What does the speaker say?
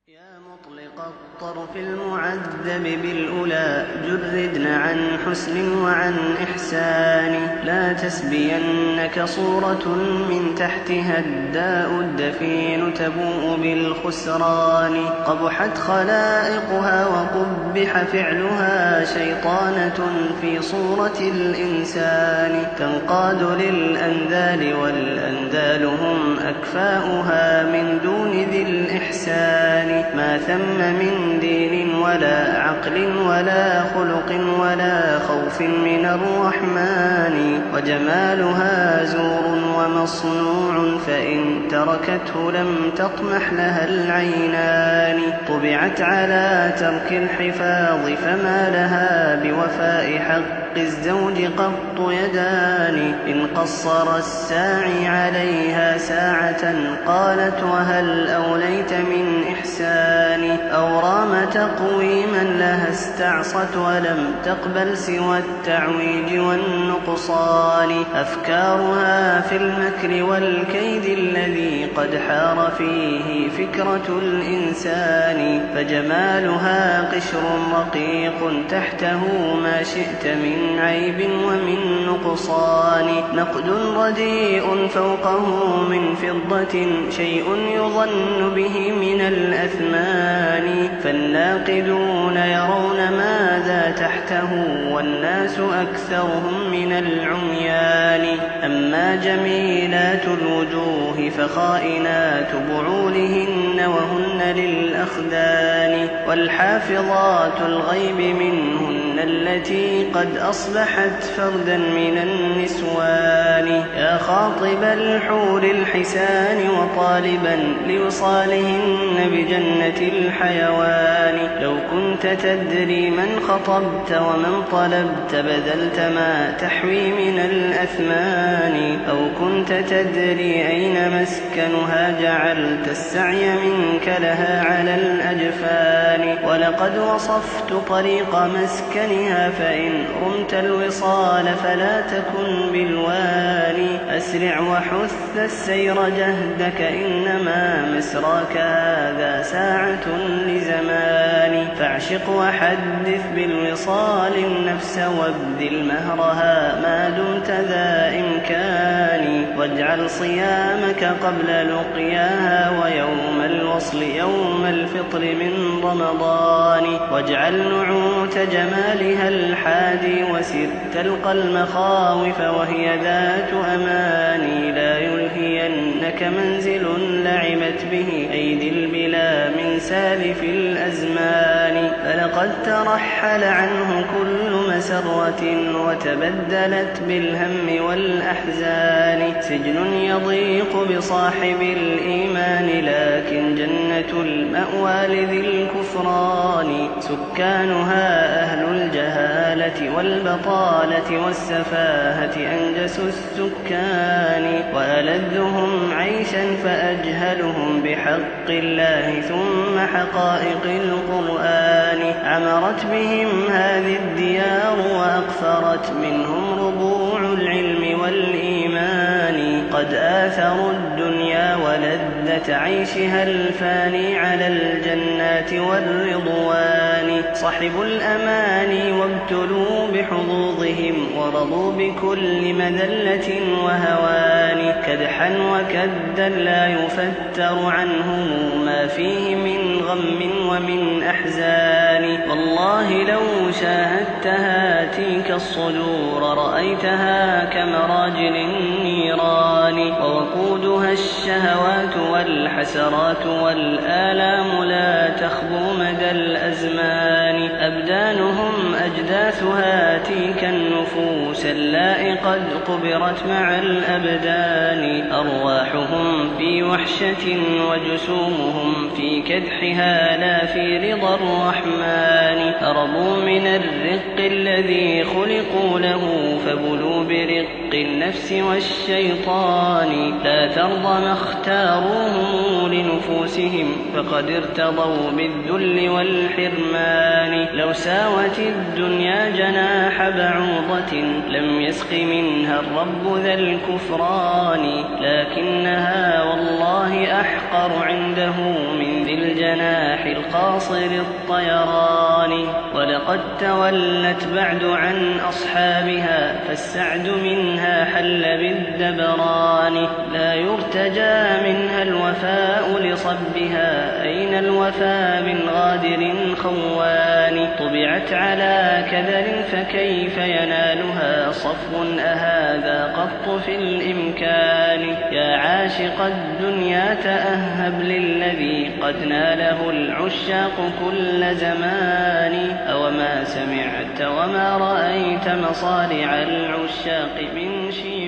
يا مطلق الطرف المعذب بالأولى جردن عن حسن وعن إحسان لا تسبينك صورة من تحتها الداء الدفين تبوء بالخسران قبحت خلائقها وقبح فعلها شيطانة في صورة الإنسان تنقاد للأنذال والأنذال هم أكفاؤها من دون ذي الإحسان ما ثم من دين ولا عقل ولا خلق ولا خوف من الرحمن وجمالها زور ومصنوع فإن تركته لم تطمح لها العينان طبعت على ترك الحفاظ فما لها بوفاء حق الزوج قط يدان إن قصر الساعي عليها ساعة قالت وهل أوليت من إحسان أو رام تقويما لها استعصت ولم تقبل سوى التعويج والنقصان أفكارها في المكر والكيد الذي قد حار فيه فكرة الإنسان فجمالها قشر رقيق تحته ما شئت من عيب ومن نقصان نقد رديء فوقه من فضة شيء يظن به من الأثمان فالناقدون يرون ماذا تحته والناس أكثرهم من العميان أما جميلات الوجوه فخائنات بعولهن وهن للأخدان والحافظات الغيب منهن التي قد أصبحت فردا من النسوان يا خاطب الحور الحسان وطالبا لوصالهن بجنة الحيوان لو كنت تدري من خطبت ومن طلبت بذلت ما تحوي من الأثمان أو كنت تدري أين مسكنها جعلت السعي منك لها على الأجفان ولقد وصفت طريق مسكنها فإن رمت الوصال فلا تكن بالواني أسرع وحث السير جهدك إنما مسراك هذا ساعة لزمان فاعشق وحدث بالوصال النفس وابذل مهرها ما دمت ذا إمكان واجعل صيامك قبل لقياها ويوم الوصل يوم الفطر من رمضان واجعل نعوت جمالها الحادي وسر تلقى المخاوف وهي ذات أمان لا يلهينك منزل لعبت به أيدي البلا من سالف الأزمان فلقد ترحل عنه كل مسرة وتبدلت بالهم والأحزان سجن يضيق بصاحب الإيمان لكن جنة المأوى لذي الكفران سكانها أهل الجهالة والبطالة والسفاهة أنجس السكان وألذهم عيشا فأجهلهم بحق الله ثم حقائق القرآن عمرت بهم هذه الديار وأقفرت منهم ربوع العلم والإيمان قد آثروا الدنيا ولذة عيشها الفاني على الجنات والرضوان صحبوا الأماني وابتلوا بحظوظهم ورضوا بكل مذلة وهوان كدحا وكدا لا يفتر عنهم ما فيه من غم ومن أحزان والله لو شاهدتها تلك الصدور رأيتها كمراجل النيران ووقودها الشهوات والحسرات والآلام لا تخبو مدى الأزمان أبدانهم أجداثها تلك النفوس اللائي قد قبرت مع الأبدان أرواحهم في وحشة وجسومهم في كدحها لا في رضا الرحمن هربوا من الرق الذي خلقوا له فبلوا برق النفس والشيطان لا ترضى ما اختاروهم لنفوسهم فقد ارتضوا بالذل والحرمان لو ساوت الدنيا جناح بعوضة لم يسق منها الرب ذا الكفران لكنها والله أحقر عنده من ذي الجناح القاصر الطيران. ولقد تولت بعد عن أصحابها فالسعد منها حل بالدبران. لا يرتجى منها الوفاء لصبها أين الوفاء من غادر خوان. طبعت على كدر فكيف ينالها صفو أهذا قط في الإمكان. يا عاشق الدنيا تأهب للذي قد ناله العشاق كل زمان. أوما سمعت وما رأيت مصارع العشاق من شيوخ